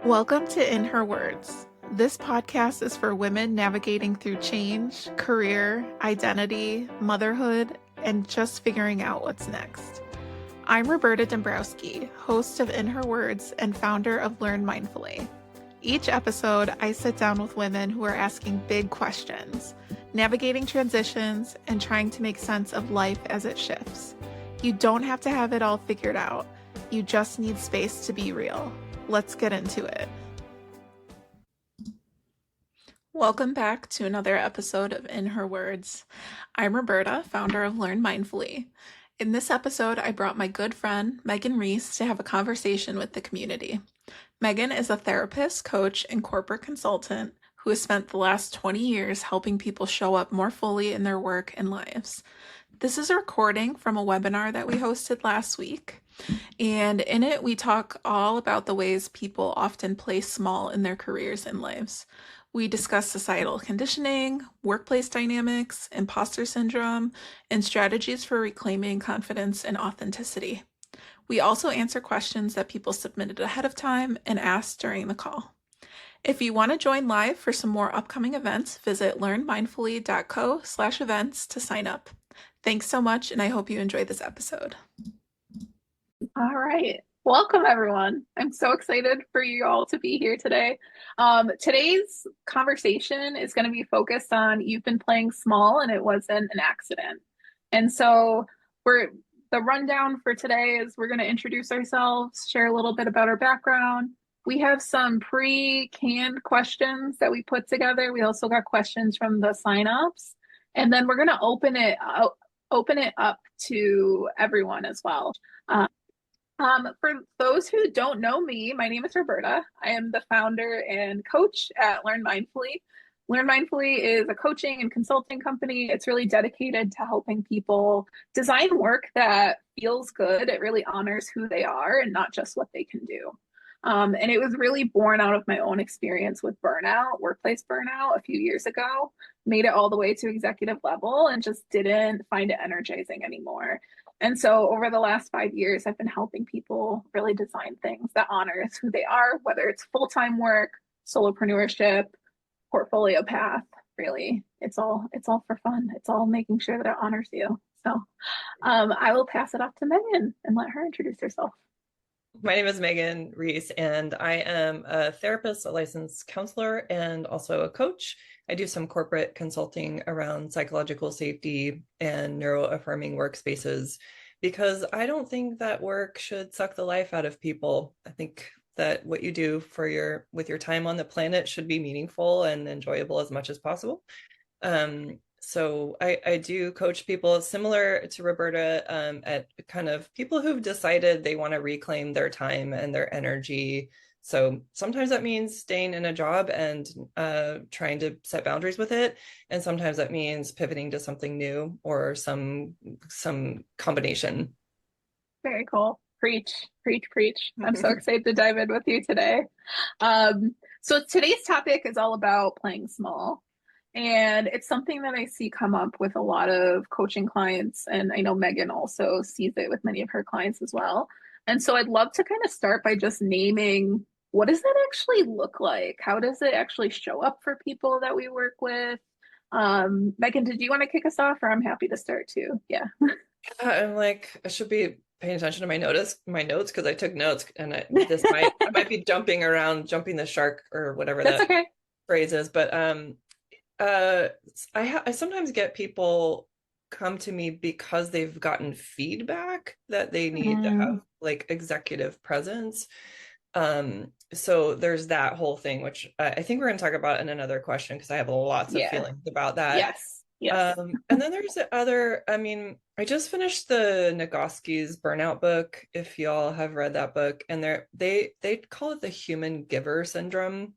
Welcome to In Her Words. This podcast is for women navigating through change, career, identity, motherhood, and just figuring out what's next. I'm Roberta Dombrowski, host of In Her Words and founder of Learn Mindfully. Each episode, I sit down with women who are asking big questions, navigating transitions, and trying to make sense of life as it shifts. You don't have to have it all figured out. You just need space to be real. Let's get into it. Welcome back to another episode of In Her Words. I'm Roberta, founder of Learn Mindfully. In this episode, I brought my good friend, Megan Reese, to have a conversation with the community. Megan is a therapist, coach, and corporate consultant who has spent the last 20 years helping people show up more fully in their work and lives. This is a recording from a webinar that we hosted last week. And in it, we talk all about the ways people often play small in their careers and lives. We discuss societal conditioning, workplace dynamics, imposter syndrome, and strategies for reclaiming confidence and authenticity. We also answer questions that people submitted ahead of time and asked during the call. If you want to join live for some more upcoming events, visit learnmindfully.co/events to sign up. Thanks so much, and I hope you enjoy this episode. All right. Welcome, everyone. I'm so excited for you all to be here today. Today's conversation is going to be focused on you've been playing small and it wasn't an accident. And so the rundown for today is we're going to introduce ourselves, share a little bit about our background. We have some pre-canned questions that we put together. We also got questions from the signups, and then we're going to open it up to everyone as well. For those who don't know me, my name is Roberta. I am the founder and coach at Learn Mindfully. Learn Mindfully is a coaching and consulting company. It's really dedicated to helping people design work that feels good. It really honors who they are and not just what they can do. And it was really born out of my own experience with burnout, workplace burnout a few years ago. Made it all the way to executive level and just didn't find it energizing anymore. And so over the last 5 years, I've been helping people really design things that honors who they are, whether it's full-time work, solopreneurship, portfolio path, really. It's all for fun. It's all making sure that it honors you. So I will pass it off to Megan and let her introduce herself. My name is Megan Reese, and I am a therapist, a licensed counselor, and also a coach. I do some corporate consulting around psychological safety and neuro-affirming workspaces because I don't think that work should suck the life out of people. I think that what you do with your time on the planet should be meaningful and enjoyable as much as possible. So I do coach people similar to Roberta at kind of people who've decided they want to reclaim their time and their energy. So sometimes that means staying in a job and trying to set boundaries with it. And sometimes that means pivoting to something new or some combination. Very cool. Preach, preach, preach. I'm so excited to dive in with you today. So today's topic is all about playing small. And it's something that I see come up with a lot of coaching clients. And I know Megan also sees it with many of her clients as well. And so I'd love to kind of start by just naming, what does that actually look like? How does it actually show up for people that we work with? Megan, did you want to kick us off, or I'm happy to start too? Yeah. I'm like, I should be paying attention to my notes because I took notes, and I might be jumping the shark or whatever That's that okay. phrase is. But I sometimes get people come to me because they've gotten feedback that they need to have like executive presence. So there's that whole thing, which I think we're going to talk about in another question because I have lots of feelings about that. Yes. And then there's the other, I just finished the Nagoski's Burnout book, if y'all have read that book, and they call it the human giver syndrome.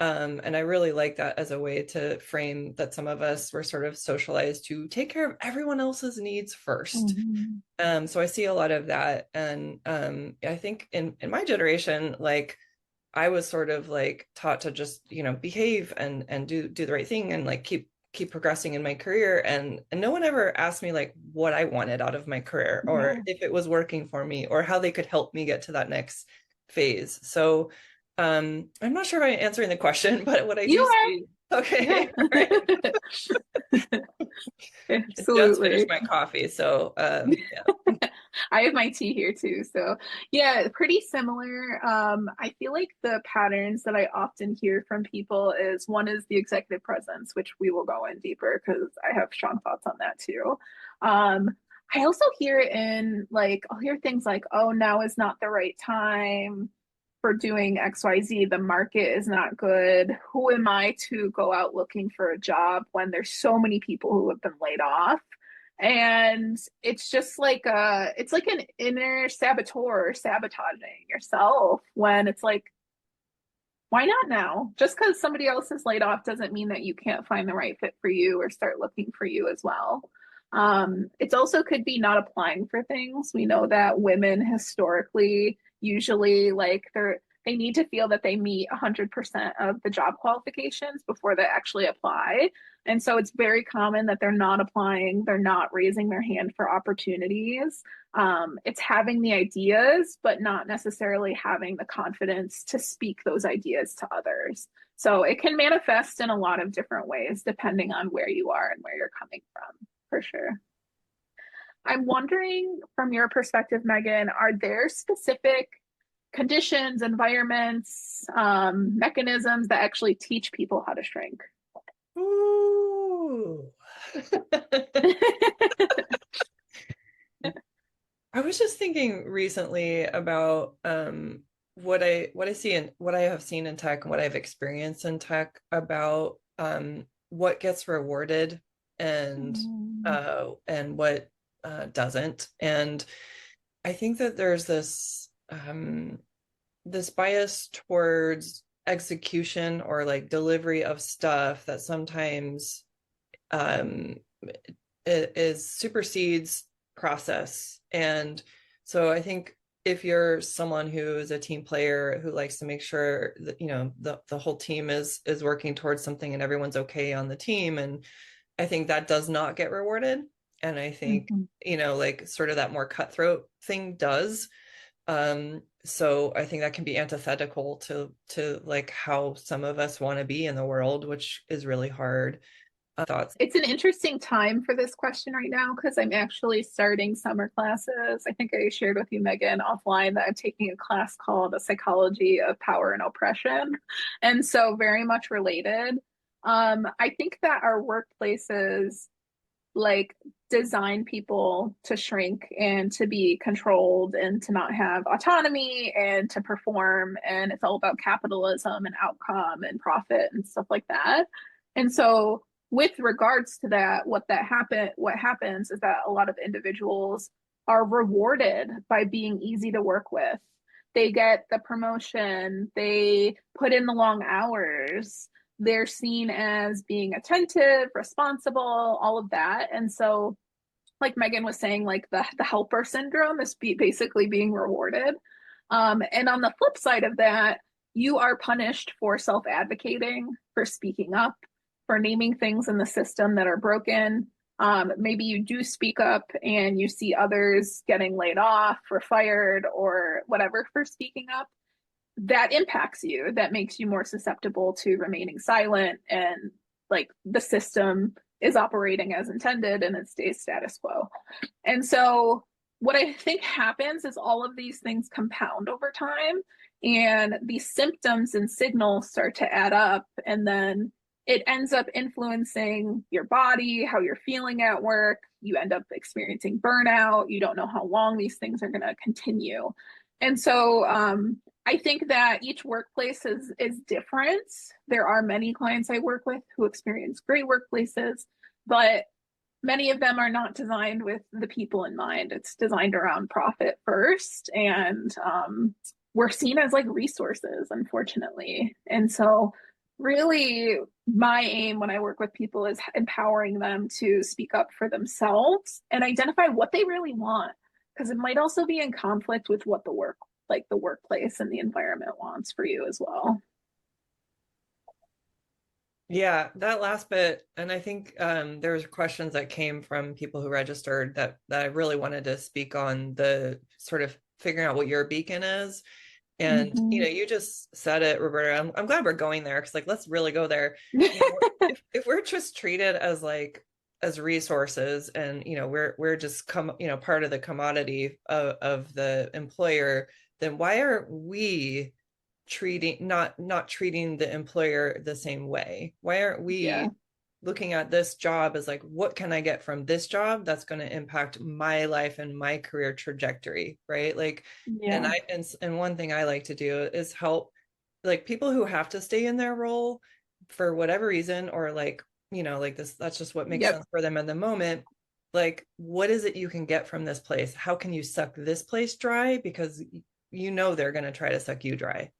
And I really like that as a way to frame that some of us were sort of socialized to take care of everyone else's needs first. So I see a lot of that. And I think in my generation, like I was sort of like taught to just, behave and do the right thing and like keep progressing in my career. And no one ever asked me like what I wanted out of my career or if it was working for me or how they could help me get to that next phase. So I'm not sure if I'm answering the question, but what I You do are. see, Yeah. okay, all right. I just finished Absolutely. my coffee, so yeah. I have my tea here too. So, yeah, pretty similar. I feel like the patterns that I often hear from people is one is the executive presence, which we will go in deeper because I have strong thoughts on that too. Um, I also hear it in like, I'll hear things like, oh, now is not the right time for doing XYZ. The market is not good. Who am I to go out looking for a job when there's so many people who have been laid off? And it's just like it's like an inner saboteur sabotaging yourself when it's like, why not now? Just because somebody else is laid off doesn't mean that you can't find the right fit for you or start looking for you as well. It's also could be not applying for things. We know that women historically usually like they need to feel that they meet 100% of the job qualifications before they actually apply. And so it's very common that they're not applying, they're not raising their hand for opportunities. It's having the ideas, but not necessarily having the confidence to speak those ideas to others. So it can manifest in a lot of different ways depending on where you are and where you're coming from, for sure. I'm wondering from your perspective, Megan, are there specific conditions, environments, mechanisms that actually teach people how to shrink? Ooh. I was just thinking recently about what I see and what I have seen in tech and what I've experienced in tech about what gets rewarded and what doesn't. And I think that there's this bias towards execution or like delivery of stuff that sometimes um, is supersedes process. And so I think if you're someone who is a team player who likes to make sure that the whole team is working towards something and everyone's okay on the team, and I think that does not get rewarded. And I think Mm-hmm. like sort of that more cutthroat thing does. So I think that can be antithetical to like how some of us want to be in the world, which is really hard. Thoughts. It's an interesting time for this question right now because I'm actually starting summer classes. I think I shared with you, Megan, offline that I'm taking a class called A Psychology of Power and Oppression. And so, very much related. I think that our workplaces like design people to shrink and to be controlled and to not have autonomy and to perform. And it's all about capitalism and outcome and profit and stuff like that. And so, with regards to that, what happens is that a lot of individuals are rewarded by being easy to work with. They get the promotion, they put in the long hours, they're seen as being attentive, responsible, all of that. And so, like Megan was saying, like the helper syndrome is basically being rewarded. And on the flip side of that, you are punished for self advocating, for speaking up, for naming things in the system that are broken. Maybe you do speak up and you see others getting laid off or fired or whatever for speaking up. That impacts you, that makes you more susceptible to remaining silent, and like the system is operating as intended and it stays status quo. And so what I think happens is all of these things compound over time and these symptoms and signals start to add up, and then it ends up influencing your body, how you're feeling at work. You end up experiencing burnout. You don't know how long these things are going to continue. And so I think that each workplace is different. There are many clients I work with who experience great workplaces, but many of them are not designed with the people in mind. It's designed around profit first, and we're seen as like resources, unfortunately. And so, really, my aim when I work with people is empowering them to speak up for themselves and identify what they really want, because it might also be in conflict with what the workplace and the environment wants for you as well. Yeah, that last bit, and I think there was questions that came from people who registered that I really wanted to speak on the sort of figuring out what your beacon is. And, Hmm. you just said it, Roberta. I'm glad we're going there because, like, let's really go there. If we're just treated as like as resources, and we're just part of the commodity of the employer, then why are we not treating the employer the same way? Why aren't Yeah. we looking at this job as like, what can I get from this job that's going to impact my life and my career trajectory, right? Like, and Yeah. I and one thing I like to do is help like people who have to stay in their role for whatever reason, or like, like this, that's just what makes Yep. sense for them in the moment. Like, what is it you can get from this place? How can you suck this place dry? Because they're going to try to suck you dry.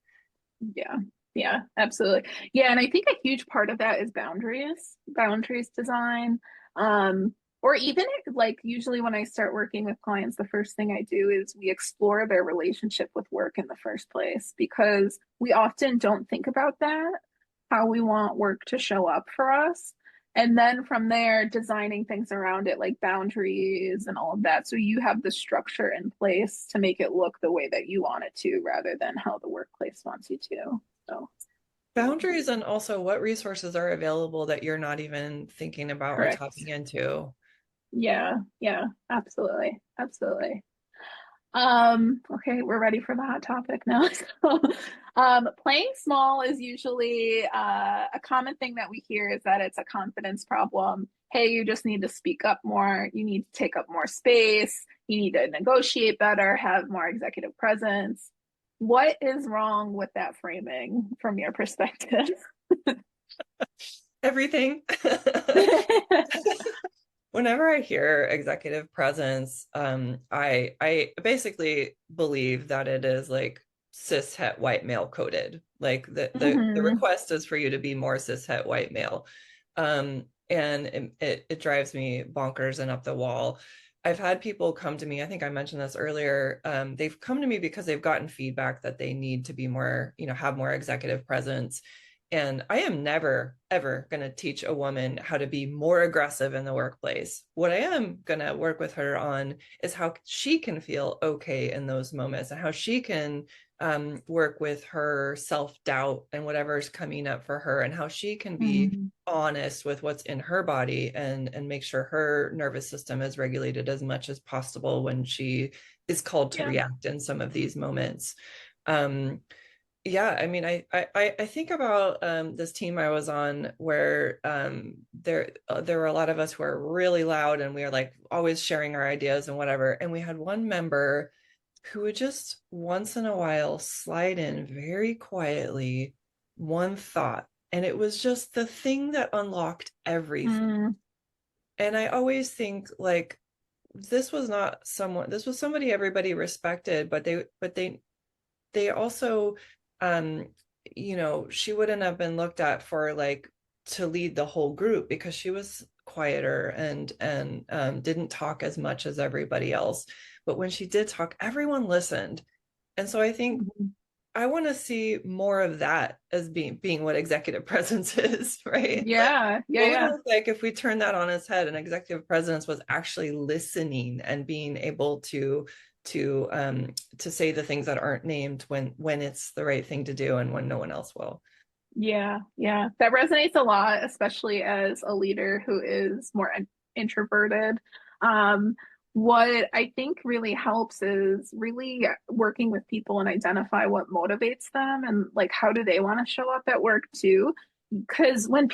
Yeah. Yeah, absolutely. Yeah, and I think a huge part of that is boundaries design. Or even like usually when I start working with clients, the first thing I do is we explore their relationship with work in the first place because we often don't think about that, how we want work to show up for us. And then from there, designing things around it like boundaries and all of that. So you have the structure in place to make it look the way that you want it to rather than how the workplace wants you to. So, Boundaries, and also what resources are available that you're not even thinking about or correct. tapping into. Yeah, yeah, absolutely. Absolutely. Okay, we're ready for the hot topic now. So, playing small is usually a common thing that we hear is that it's a confidence problem. Hey, you just need to speak up more. You need to take up more space. You need to negotiate better, have more executive presence. What is wrong with that framing from your perspective? Everything. Whenever I hear executive presence, I basically believe that it is like cishet white male coded. Like the Hmm. request is for you to be more cishet white male. And it drives me bonkers and up the wall. I've had people come to me, I think I mentioned this earlier. They've come to me because they've gotten feedback that they need to be more, have more executive presence. And I am never, ever going to teach a woman how to be more aggressive in the workplace. What I am going to work with her on is how she can feel okay in those moments, and how she can work with her self doubt and whatever's coming up for her, and how she can be Hmm. honest with what's in her body, and make sure her nervous system is regulated as much as possible when she is called to Yeah. react in some of these moments. Um, yeah, I mean, I think about this team I was on where there were a lot of us who are really loud, and we are like always sharing our ideas and whatever. And we had one member who would just once in a while slide in very quietly one thought, and it was just the thing that unlocked everything. Mm. And I always think like this was somebody everybody respected, but they also she wouldn't have been looked at for like to lead the whole group because she was quieter and didn't talk as much as everybody else, but when she did talk, everyone listened. And so I think Mhm. I want to see more of that as being what executive presence is, right? Like, Yeah, yeah, what would it yeah. look like if we turned that on its head and executive presence was actually listening and being able to say the things that aren't named when it's the right thing to do and when no one else will. Yeah, yeah. That resonates a lot, especially as a leader who is more introverted. Um, what I think really helps is really working with people and identify what motivates them and like how do they want to show up at work too. Because when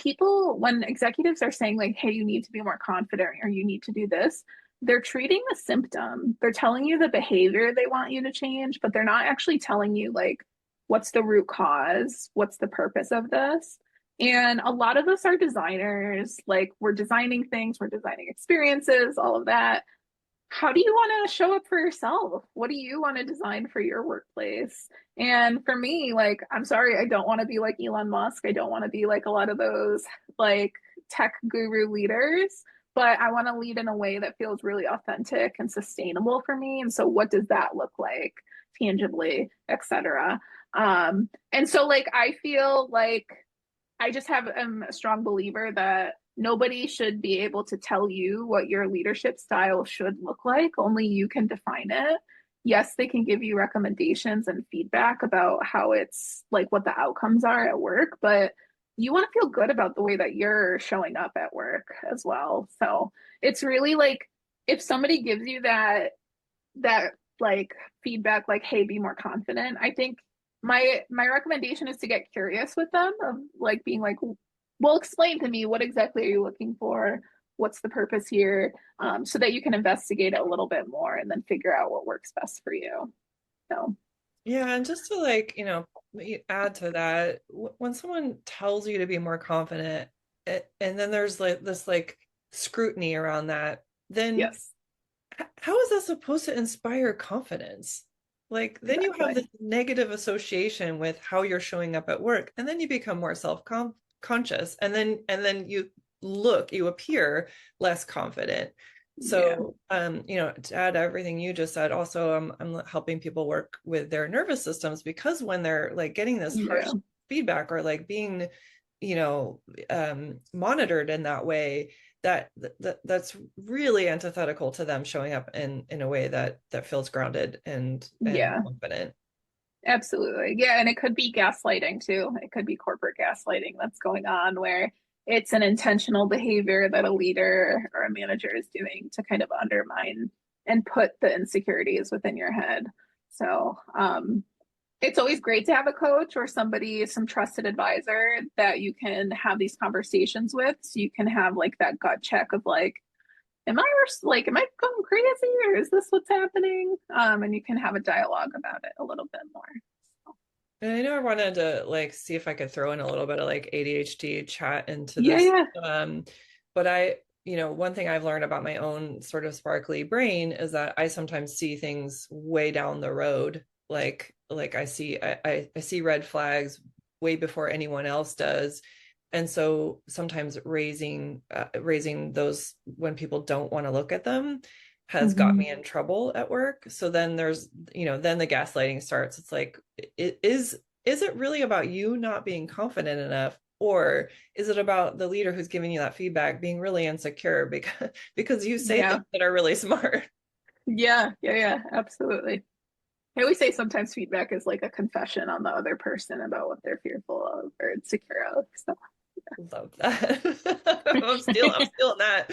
executives are saying like, hey, you need to be more confident or you need to do this, they're treating the symptom. They're telling you the behavior they want you to change, but they're not actually telling you like what's the root cause? What's the purpose of this? And a lot of us are designers, like we're designing things, we're designing experiences, all of that. How do you want to show up for yourself? What do you want to design for your workplace? And for me, like, I'm sorry, I don't want to be like Elon Musk. I don't want to be like a lot of those like tech guru leaders, but I want to lead in a way that feels really authentic and sustainable for me. And so, what does that look like tangibly, etc.? And so, like, I feel like I just am a strong believer that nobody should be able to tell you what your leadership style should look like. Only you can define it. yes, they can give you recommendations and feedback about how it's like what the outcomes are at work, but you want to feel good about the way that you're showing up at work as well. So it's really like if somebody gives you that like feedback like, hey, be more confident, I think my recommendation is to get curious with them of like being like, well, explain to me what exactly are you looking for? What's the purpose here? So that you can investigate it a little bit more and then figure out what works best for you. So, Yeah, and just to like, add to that, when someone tells you to be more confident, and then there's like this like scrutiny around that, then yes, how is that supposed to inspire confidence? Like, then you have exactly. this negative association with how you're showing up at work, and then you become more self-conscious, and then you appear less confident. Yeah. So, to add everything you just said, also, I'm helping people work with their nervous systems because when they're like getting this harsh Yeah. feedback or like being, monitored in that way, that's really antithetical to them showing up in a way that feels grounded and Yeah. confident. Absolutely. Yeah. And it could be gaslighting too. It could be corporate gaslighting that's going on where it's an intentional behavior that a leader or a manager is doing to kind of undermine and put the insecurities within your head. So, it's always great to have a coach or somebody, some trusted advisor that you can have these conversations with. So you can have like that gut check of like, am I going crazy or is this what's happening? And you can have a dialogue about it a little bit more. So, And I know I wanted to like see if I could throw in a little bit of like ADHD chat into yeah, this. yeah. But one thing I've learned about my own sort of sparkly brain is that I sometimes see things way down the road. Like I see red flags way before anyone else does. And so sometimes raising those when people don't want to look at them has got Mm-hmm. me in trouble at work. So then then the gaslighting starts. It's like, is it really about you not being confident enough? Or is it about the leader who's giving you that feedback being really insecure because you say Yeah. things that are really smart? Yeah. Yeah. Yeah. Absolutely. I always say sometimes feedback is like a confession on the other person about what they're fearful of or insecure of. So. Love that. I'm stealing that.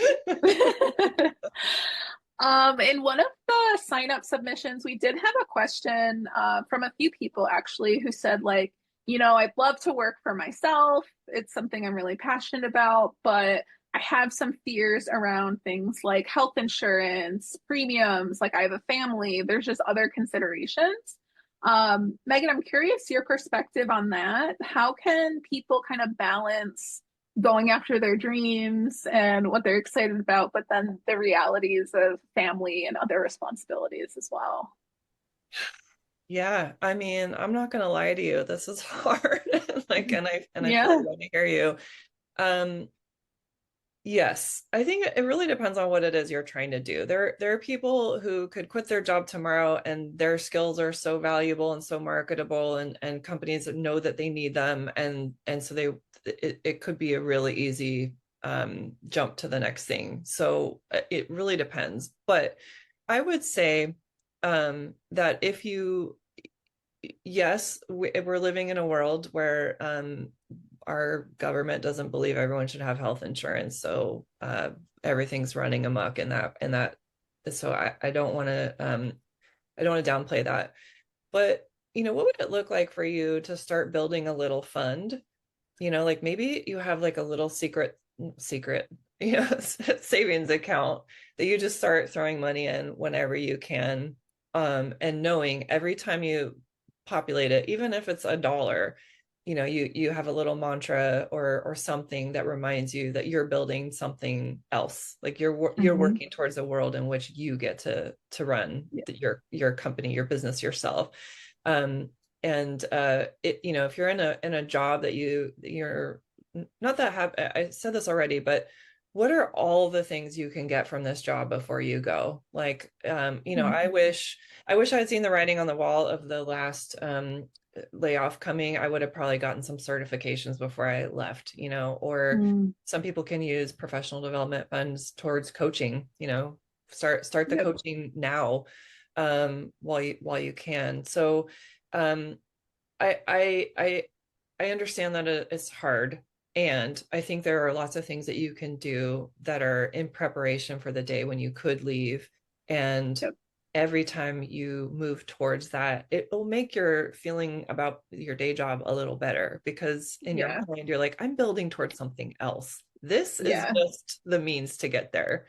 In one of the sign up submissions, we did have a question from a few people actually who said, like, I'd love to work for myself. It's something I'm really passionate about, but I have some fears around things like health insurance, premiums. Like, I have a family, there's just other considerations. Megan, I'm curious your perspective on that. How can people kind of balance going after their dreams and what they're excited about, but then the realities of family and other responsibilities as well? Yeah, I mean, I'm not gonna lie to you. This is hard. Like, and I fully Yeah. want to hear you. Um, Yes, I think it really depends on what it is you're trying to do. There are people who could quit their job tomorrow and their skills are so valuable and so marketable and companies know that they need them and so it could be a really easy jump to the next thing. So it really depends. But I would say that if you yes, we're living in a world where our government doesn't believe everyone should have health insurance, so everything's running amok in that. So I don't want to I don't want to downplay that. But what would it look like for you to start building a little fund? Like maybe you have like a little secret savings account that you just start throwing money in whenever you can, and knowing every time you populate it, even if it's $1, you have a little mantra or something that reminds you that you're building something else, like you're Mm-hmm. working towards a world in which you get to run Yeah. your company, your business yourself. And if you're in a job that you're not that happy, I said this already, but what are all the things you can get from this job before you go? Like, I wish I had seen the writing on the wall of the last layoff coming. I would have probably gotten some certifications before I left, or Mm. some people can use professional development funds towards coaching, start the Yep. coaching now. while you can. So um, I I I I understand that it's hard. And I think there are lots of things that you can do that are in preparation for the day when you could leave. And Yep. every time you move towards that, it will make your feeling about your day job a little better because in your Yeah. mind, you're like, I'm building towards something else. This is Yeah. just the means to get there.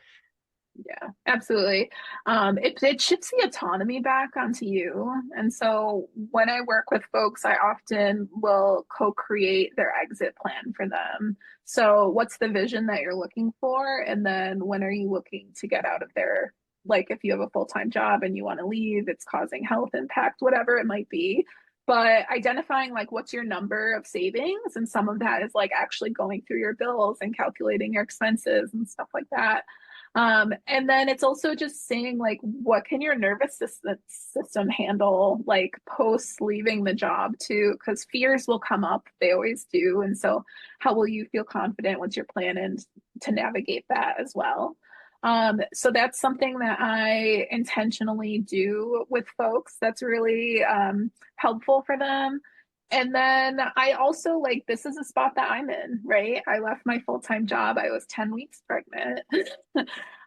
Yeah, absolutely. It shifts the autonomy back onto you. And so when I work with folks, I often will co-create their exit plan for them. So what's the vision that you're looking for? And then when are you looking to get out of there? Like if you have a full-time job and you want to leave, it's causing health impact, whatever it might be. But identifying like what's your number of savings, and some of that is like actually going through your bills and calculating your expenses and stuff like that. And then it's also just saying like, what can your nervous system handle like post leaving the job too? Because fears will come up, they always do. And so, how will you feel confident once you're planning to navigate that as well? So that's something that I intentionally do with folks. That's really helpful for them. And then I also like this is a spot that I'm in, right? I left my full-time job. I was 10 weeks pregnant.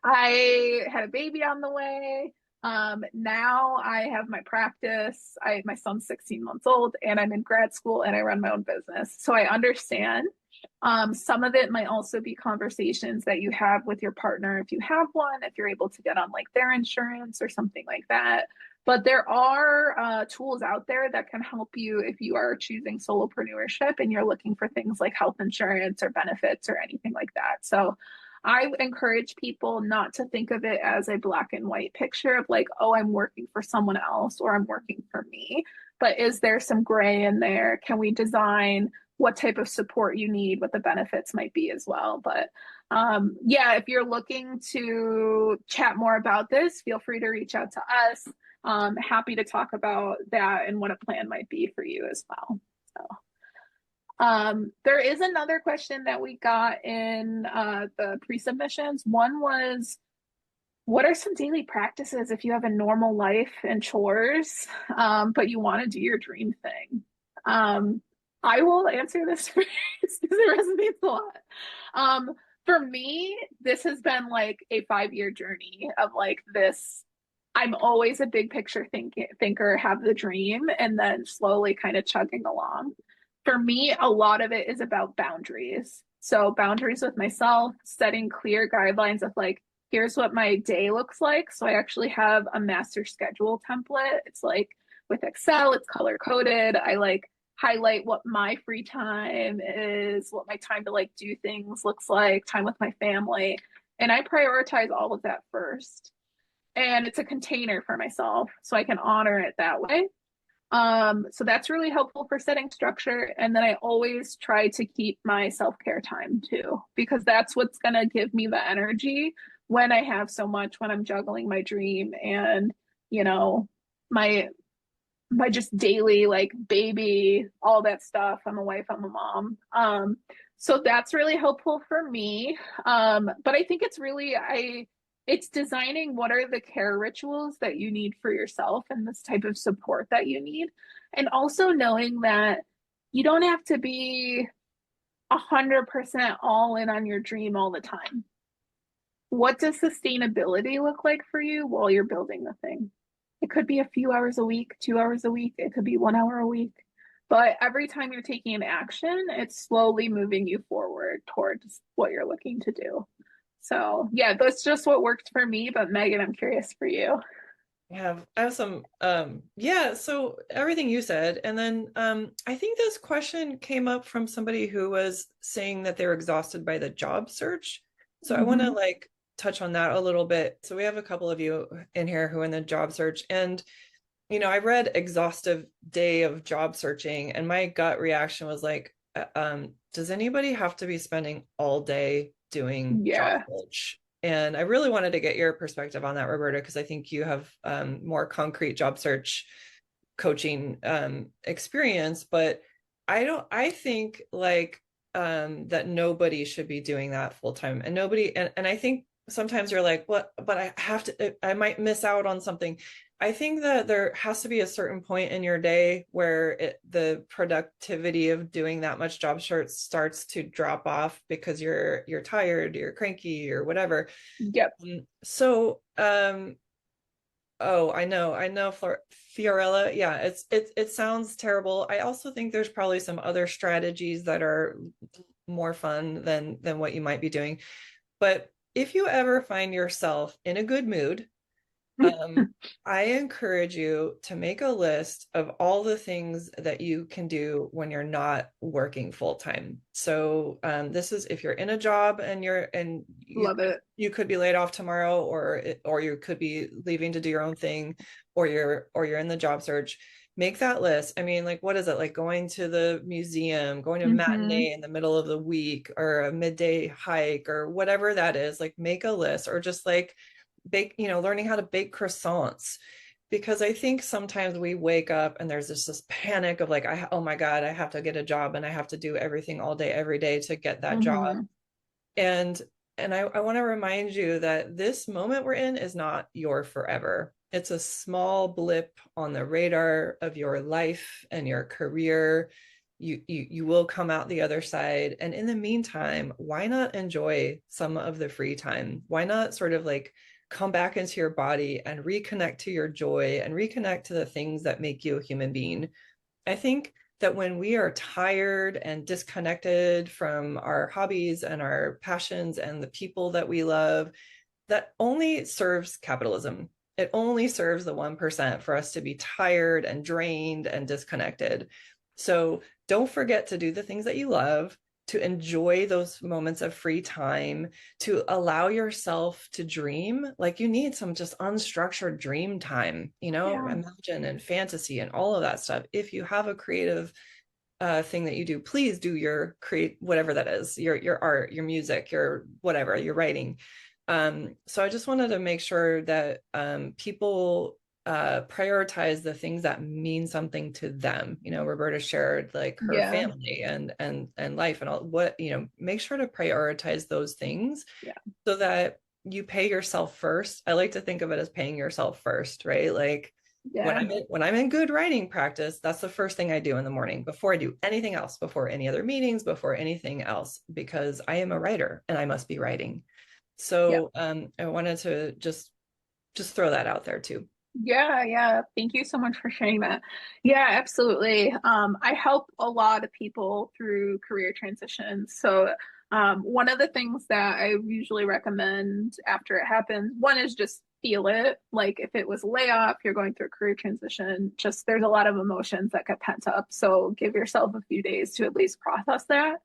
I had a baby on the way. Now I have my practice. My son's 16 months old and I'm in grad school and I run my own business. So I understand. Some of it might also be conversations that you have with your partner if you have one, if you're able to get on like their insurance or something like that. But there are tools out there that can help you if you are choosing solopreneurship and you're looking for things like health insurance or benefits or anything like that. So I encourage people not to think of it as a black and white picture of like, oh, I'm working for someone else or I'm working for me. But is there some gray in there? Can we design what type of support you need, what the benefits might be as well? But yeah, if you're looking to chat more about this, feel free to reach out to us. Happy to talk about that and what a plan might be for you as well. So. There is another question that we got in the pre-submissions. One was, what are some daily practices if you have a normal life and chores, but you want to do your dream thing? I will answer this first because it resonates a lot. For me, this has been like a 5-year journey of like this. I'm always a big picture thinker, have the dream, and then slowly kind of chugging along. For me, a lot of it is about boundaries. So, boundaries with myself, setting clear guidelines of like, here's what my day looks like. So, I actually have a master schedule template. It's like with Excel, it's color coded. I like highlight what my free time is, what my time to like do things looks like, time with my family. And I prioritize all of that first. And it's a container for myself so I can honor it that way. So that's really helpful for setting structure. And then I always try to keep my self-care time too, because that's what's going to give me the energy when I have so much, when I'm juggling my dream and, you know, my just daily like baby, all that stuff. I'm a wife, I'm a mom. So that's really helpful for me. But I think it's designing what are the care rituals that you need for yourself and this type of support that you need. And also knowing that you don't have to be 100% all in on your dream all the time. What does sustainability look like for you while you're building the thing? It could be a few hours a week, 2 hours a week, it could be 1 hour a week. But every time you're taking an action, it's slowly moving you forward towards what you're looking to do. So, yeah, that's just what worked for me. But Megan, I'm curious for you. I have some yeah, so everything you said. And then I think this question came up from somebody who was saying that they're exhausted by the job search. So I want to Mm-hmm. like touch on that a little bit. So we have a couple of you in here who are in the job search. And I read exhaustive day of job searching, and my gut reaction was like, does anybody have to be spending all day doing job Yeah. search? And I really wanted to get your perspective on that, Roberta, because I think you have more concrete job search coaching experience. But I think like that nobody should be doing that full time, and nobody, and I think sometimes you're like, what, but I have to, I might miss out on something. I think that there has to be a certain point in your day where the productivity of doing that much job search starts to drop off because you're tired, you're cranky, or whatever. Yep. Oh, I know, Fiorella. Yeah, it sounds terrible. I also think there's probably some other strategies that are more fun than what you might be doing. But if you ever find yourself in a good mood, um, I encourage you to make a list of all the things that you can do when you're not working full time. So this is if you're in a job and Love it. you could be laid off tomorrow, or you could be leaving to do your own thing, or you're in the job search. Make that list. I mean, like, what is it like going to the museum, going to a Hmm. matinee in the middle of the week, or a midday hike, or whatever that is? Like, make a list, or just like learning how to bake croissants. Because I think sometimes we wake up and there's this panic of like, oh my God, I have to get a job and I have to do everything all day, every day to get that job. Hmm. And I want to remind you that this moment we're in is not your forever. It's a small blip on the radar of your life and your career. You will come out the other side. And in the meantime, why not enjoy some of the free time? Why not sort of like come back into your body and reconnect to your joy and reconnect to the things that make you a human being? I think that when we are tired and disconnected from our hobbies and our passions and the people that we love, that only serves capitalism. It only serves the 1% for us to be tired and drained and disconnected. So don't forget to do the things that you love, to enjoy those moments of free time, to allow yourself to dream. Like you need some just unstructured dream time, Yeah. imagine and fantasy and all of that stuff. If you have a creative thing that you do, please do your create whatever that is, your art, your music, your whatever, your writing. So I just wanted to make sure that people prioritize the things that mean something to them. Roberta shared like her Yeah. family and life and all what, make sure to prioritize those things Yeah. so that you pay yourself first. I like to think of it as paying yourself first, right? Like Yeah. when I'm in good writing practice, that's the first thing I do in the morning before I do anything else, before any other meetings, before anything else, because I am a writer and I must be writing. Yeah. So I wanted to just throw that out there too. Yeah, yeah. Thank you so much for sharing that. Yeah, absolutely. I help a lot of people through career transitions. So, one of the things that I usually recommend after it happens, one is just feel it. Like if it was a layoff, you're going through a career transition, just there's a lot of emotions that get pent up. So give yourself a few days to at least process that.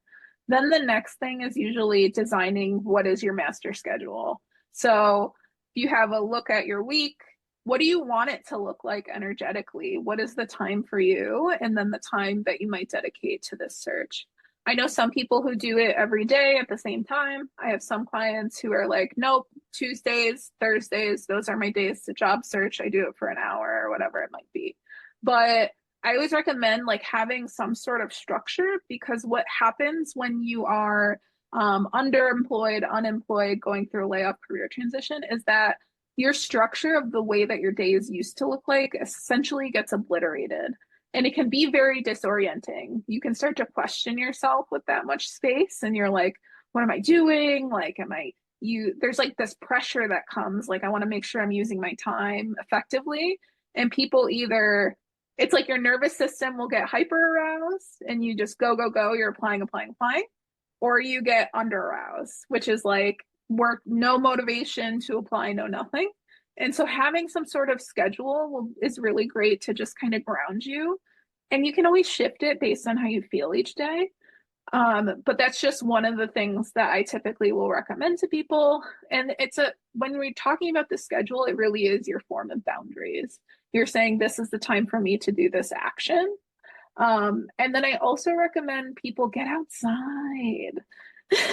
Then the next thing is usually designing what is your master schedule. So if you have a look at your week, what do you want it to look like energetically? What is the time for you? And then the time that you might dedicate to this search. I know some people who do it every day at the same time. I have some clients who are like, nope, Tuesdays, Thursdays, those are my days to job search. I do it for an hour or whatever it might be. But I always recommend like having some sort of structure because what happens when you are underemployed, unemployed, going through a layoff career transition is that your structure of the way that your days used to look like essentially gets obliterated. And it can be very disorienting. You can start to question yourself with that much space, and you're like, what am I doing? Like, there's like this pressure that comes, like, I want to make sure I'm using my time effectively. And people either, it's like your nervous system will get hyper aroused and you just go, go, go, you're applying, applying, applying, or you get under aroused, which is like work, no motivation to apply, no nothing. And so having some sort of schedule is really great to just kind of ground you. And you can always shift it based on how you feel each day. But that's just one of the things that I typically will recommend to people. And when we're talking about the schedule, it really is your form of boundaries. You're saying this is the time for me to do this action. And then I also recommend people get outside.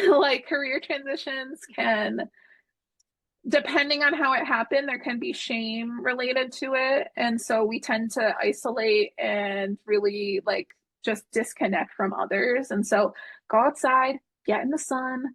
Like career transitions can, depending on how it happened, there can be shame related to it. And so we tend to isolate and really like just disconnect from others. And so go outside, get in the sun,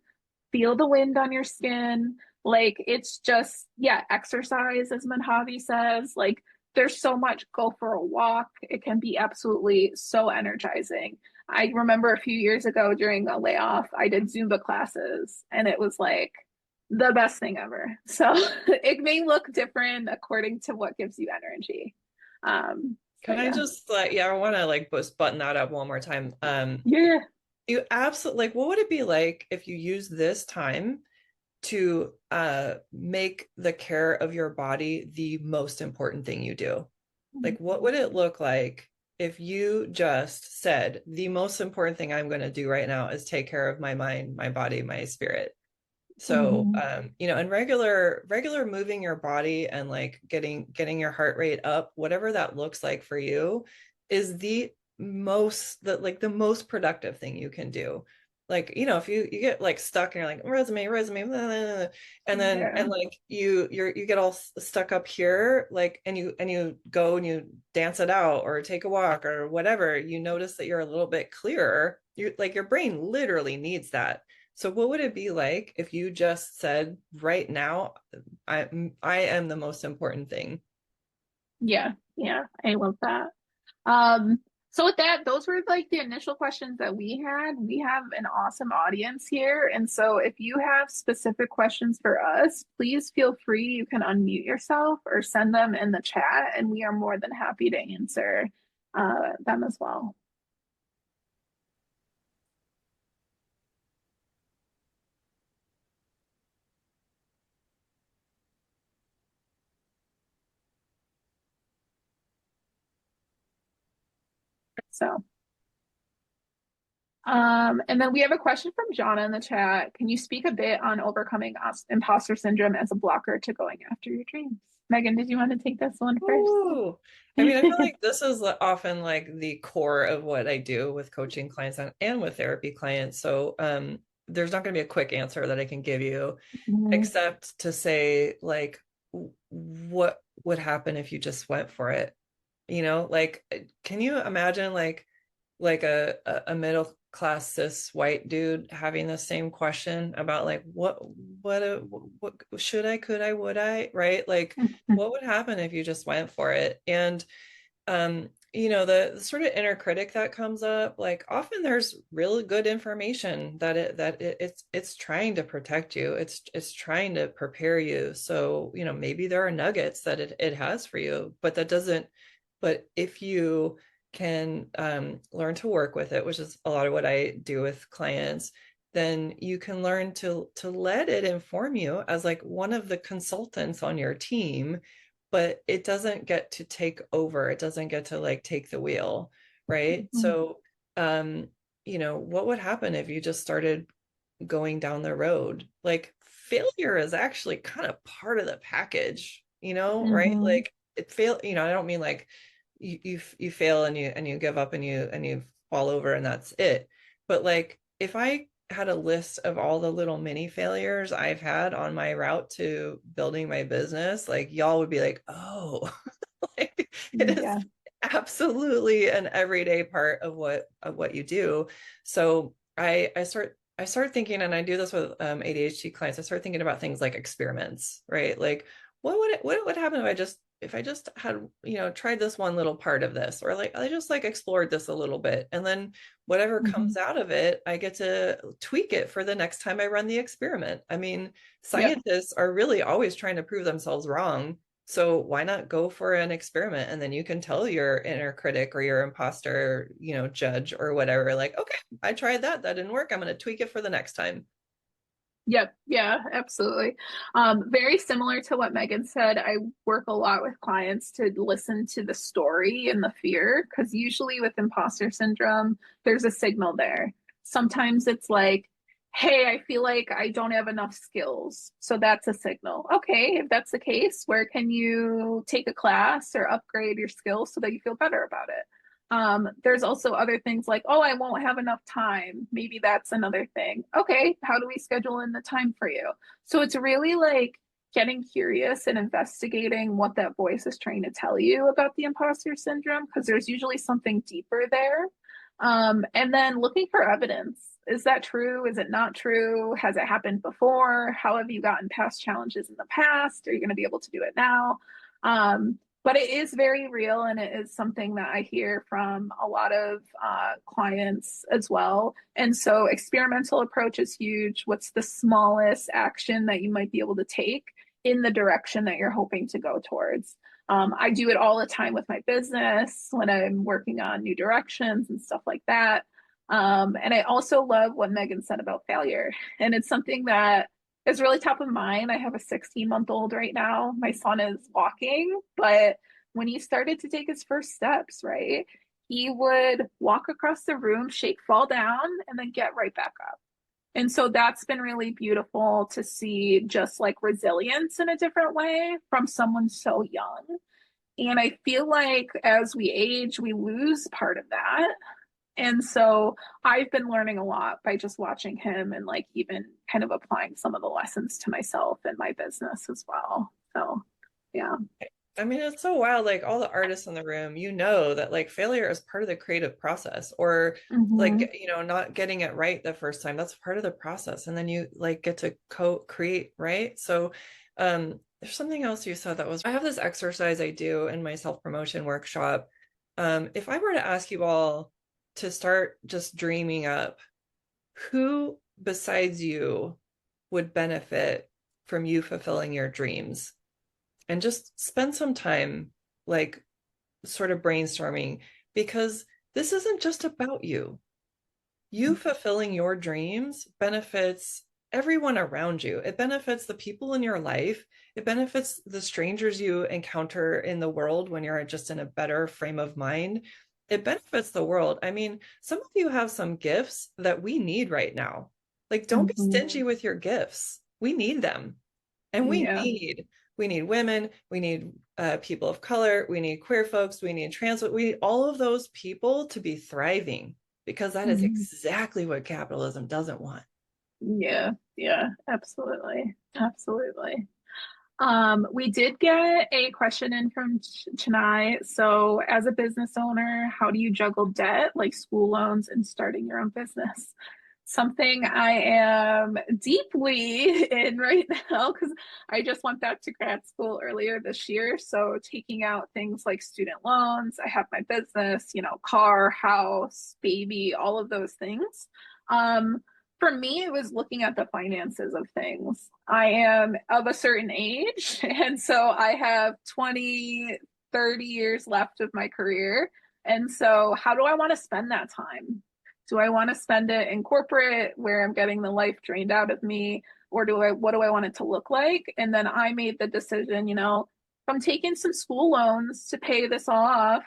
feel the wind on your skin. Like it's just, yeah, exercise, as Manhavi says, like there's so much. Go for a walk. It can be absolutely so energizing. I remember a few years ago during a layoff, I did Zumba classes and it was like the best thing ever. So it may look different according to what gives you energy. Can But I yeah. just like, yeah, I want to like just button that up one more time. Yeah. You absolutely like, what would it be like if you use this time to make the care of your body the most important thing you do? Like, what would it look like if you just said, the most important thing I'm going to do right now is take care of my mind, my body, my spirit? So, Mhm. and regular moving your body and like getting your heart rate up, whatever that looks like for you, is the most productive thing you can do. Like, if you get like stuck and you're like resume, blah, blah, blah, and then Yeah. like you get all stuck up here, like, and you go and you dance it out or take a walk or whatever, you notice that you're a little bit clearer. You like your brain literally needs that. So what would it be like if you just said right now, I am the most important thing? Yeah. Yeah. I love that. Um, so with that, those were like the initial questions that we had. We have an awesome audience here. And so if you have specific questions for us, please feel free. You can unmute yourself or send them in the chat, and we are more than happy to answer them as well. So, and then we have a question from Jonna in the chat. Can you speak a bit on overcoming imposter syndrome as a blocker to going after your dreams? Megan, did you want to take this one first? Oh, I mean, I feel like this is often like the core of what I do with coaching clients and with therapy clients. So, there's not going to be a quick answer that I can give you, Mhm. except to say like, what would happen if you just went for it? Like, can you imagine like a middle class cis white dude having the same question about like what should I, could I, would I, right? Like, what would happen if you just went for it? And the sort of inner critic that comes up, like often there's really good information it's trying to protect you. It's trying to prepare you. So, maybe there are nuggets that it has for you, but that doesn't, but if you can learn to work with it, which is a lot of what I do with clients, then you can learn to let it inform you as like one of the consultants on your team, but it doesn't get to take over. It doesn't get to like take the wheel, right? Mhm. So, what would happen if you just started going down the road? Like failure is actually kind of part of the package, right? Mhm. Like it fail, I don't mean like you fail and you give up and you fall over and that's it. But like if I had a list of all the little mini failures I've had on my route to building my business, like y'all would be like, oh, like it is Yeah. absolutely an everyday part of what you do. So I start thinking, and I do this with ADHD clients. I start thinking about things like experiments, right? Like what would happen if I just had, tried this one little part of this, or like I just like explored this a little bit, and then whatever Mhm. comes out of it, I get to tweak it for the next time I run the experiment. I mean, Yep. scientists are really always trying to prove themselves wrong. So why not go for an experiment, and then you can tell your inner critic or your imposter, judge or whatever, like, okay, I tried that. That didn't work. I'm going to tweak it for the next time. Yep. Yeah, absolutely. Very similar to what Megan said. I work a lot with clients to listen to the story and the fear, because usually with imposter syndrome, there's a signal there. Sometimes it's like, hey, I feel like I don't have enough skills. So that's a signal. Okay, if that's the case, where can you take a class or upgrade your skills so that you feel better about it? There's also other things like, oh, I won't have enough time. Maybe that's another thing. Okay, how do we schedule in the time for you? So it's really like getting curious and investigating what that voice is trying to tell you about the imposter syndrome, because there's usually something deeper there. And then looking for evidence. Is that true? Is it not true? Has it happened before? How have you gotten past challenges in the past? Are you going to be able to do it now? but it is very real, and it is something that I hear from a lot of clients as well. And so experimental approach is huge. What's the smallest action that you might be able to take in the direction that you're hoping to go towards? I do it all the time with my business when I'm working on new directions and stuff like that. And I also love what Megan said about failure. And it's something that is really top of mind. I have a 16-month-old right now. My son is walking, but when he started to take his first steps, right, he would walk across the room, shake, fall down, and then get right back up. And so that's been really beautiful to see, just like resilience in a different way from someone so young. And I feel like as we age, we lose part of that. And so I've been learning a lot by just watching him and like even kind of applying some of the lessons to myself and my business as well. So, yeah. I mean, it's so wild. Like all the artists in the room, you know that like failure is part of the creative process, or Mm-hmm. like, not getting it right the first time. That's part of the process. And then you like get to co-create, right? So, there's something else you said that was, I have this exercise I do in my self-promotion workshop. If I were to ask you all to start just dreaming up, who besides you would benefit from you fulfilling your dreams? And just spend some time like sort of brainstorming, because this isn't just about you. You fulfilling your dreams benefits everyone around you. It benefits the people in your life. It benefits the strangers you encounter in the world when you're just in a better frame of mind. It benefits the world. I mean, some of you have some gifts that we need right now. Like, don't be Mm-hmm. stingy with your gifts. We need them. And Yeah. we need women, we need people of color, we need queer folks, we need trans, we need all of those people to be thriving, because that is Mm-hmm. exactly what capitalism doesn't want. Yeah. Yeah. Absolutely. Absolutely. We did get a question in from Chennai. So, as a business owner, how do you juggle debt like school loans and starting your own business? Something I am deeply in right now because I just went back to grad school earlier this year. So, taking out things like student loans, I have my business, car, house, baby, all of those things. Um, for me, it was looking at the finances of things. I am of a certain age, and so I have 20, 30 years left of my career. And so, how do I want to spend that time? Do I want to spend it in corporate where I'm getting the life drained out of me? Or what do I want it to look like? And then I made the decision, if I'm taking some school loans to pay this off,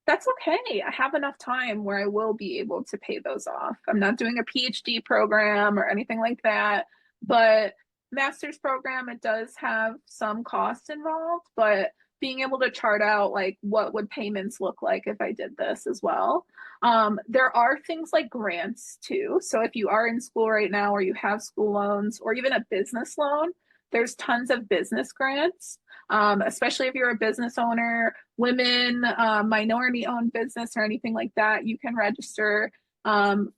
that's okay. I have enough time where I will be able to pay those off. I'm not doing a PhD program or anything like that, but master's program, it does have some costs involved, but being able to chart out like what would payments look like if I did this as well. There are things like grants too. So if you are in school right now or you have school loans or even a business loan, there's tons of business grants, especially if you're a business owner, women, minority owned business, or anything like that. You can register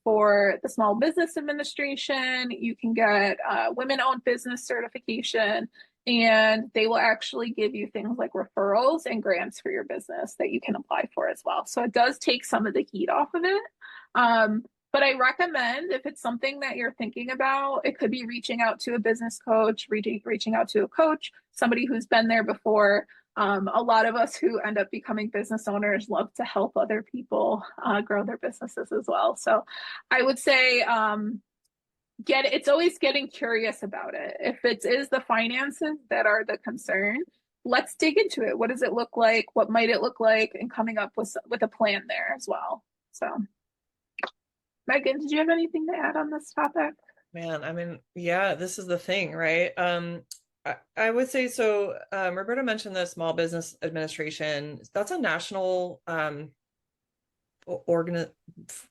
for the Small Business Administration. You can get women owned business certification, and they will actually give you things like referrals and grants for your business that you can apply for as well. So it does take some of the heat off of it. But I recommend, if it's something that you're thinking about, it could be reaching out to a business coach, reaching out to a coach, somebody who's been there before. A lot of us who end up becoming business owners love to help other people grow their businesses as well. So I would say it's always getting curious about it. If it is the finances that are the concern, let's dig into it. What does it look like? What might it look like? And coming up with a plan there as well. So, Megan, did you have anything to add on this topic? Man, I mean, yeah, this is the thing, right? I would say so. Roberta mentioned the Small Business Administration. That's a national organ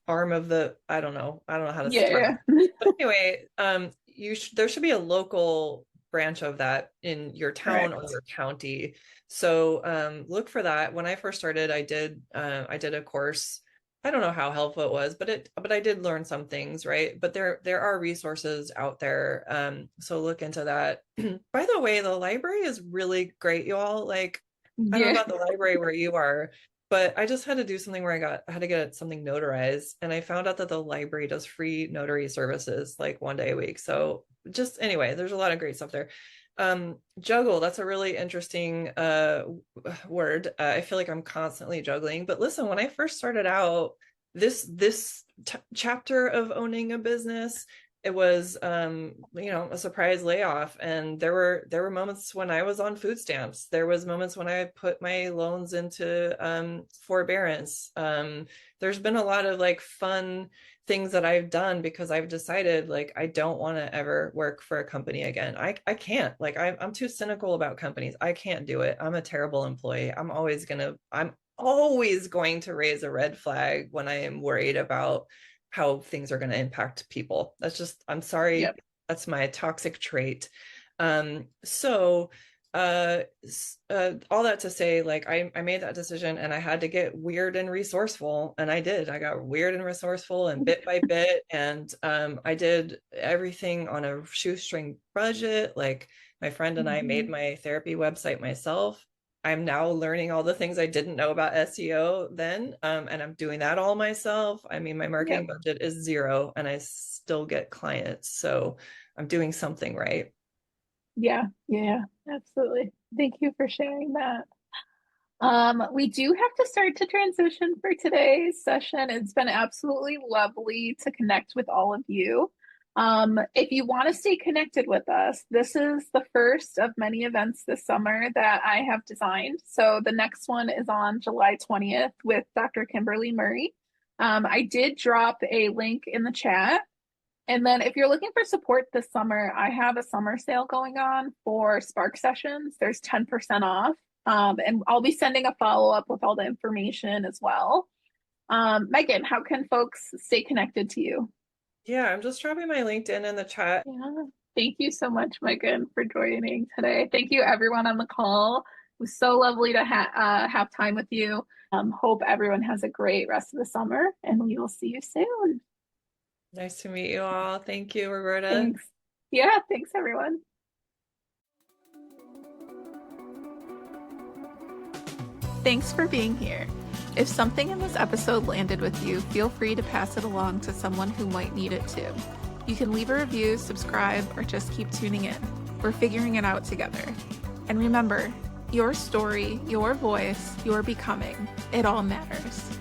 arm of the, I don't know how to describe Yeah. it. But anyway, there should be a local branch of that in your town or Correct. your county. So look for that. When I first started, I did a course. I don't know how helpful it was, but I did learn some things, right? But there are resources out there. So look into that. By the way, the library is really great, you all. Like, I don't know Yeah. about the library where you are, but I just had to do something where I had to get something notarized, and I found out that the library does free notary services like 1 day a week. So just anyway, there's a lot of great stuff there. Juggle, that's a really interesting word. I feel like I'm constantly juggling. But listen, when I first started out, this chapter of owning a business, it was a surprise layoff, and there were moments when I was on food stamps. There was moments when I put my loans into forbearance. There's been a lot of like fun things that I've done because I've decided like I don't want to ever work for a company again. I can't, like I'm too cynical about companies. I can't do it. I'm a terrible employee. I'm always going to raise a red flag when I am worried about how things are going to impact people. That's just, I'm sorry, Yep. that's my toxic trait. So uh, all that to say, like I made that decision and I had to get weird and resourceful, and I did. I got weird and resourceful, and bit by bit, and I did everything on a shoestring budget. Like my friend and I made Mhm. my therapy website myself. I'm now learning all the things I didn't know about SEO then, and I'm doing that all myself. I mean, my marketing Yep. budget is zero, and I still get clients, so I'm doing something right. Yeah. Yeah. Absolutely. Thank you for sharing that. We do have to start to transition for today's session. It's been absolutely lovely to connect with all of you. If you want to stay connected with us, this is the first of many events this summer that I have designed. So the next one is on July 20th with Dr. Kimberly Murray. I did drop a link in the chat. And then if you're looking for support this summer, I have a summer sale going on for Spark sessions. There's 10% off. And I'll be sending a follow-up with all the information as well. Megan, how can folks stay connected to you? Yeah, I'm just dropping my LinkedIn in the chat. Yeah. Thank you so much, Megan, for joining today. Thank you, everyone on the call. It was so lovely to have time with you. Hope everyone has a great rest of the summer, and we will see you soon. Nice to meet you all. Thank you, Roberta. Thanks. Yeah, thanks, everyone. Thanks for being here. If something in this episode landed with you, feel free to pass it along to someone who might need it too. You can leave a review, subscribe, or just keep tuning in. We're figuring it out together. And remember, your story, your voice, your becoming, it all matters.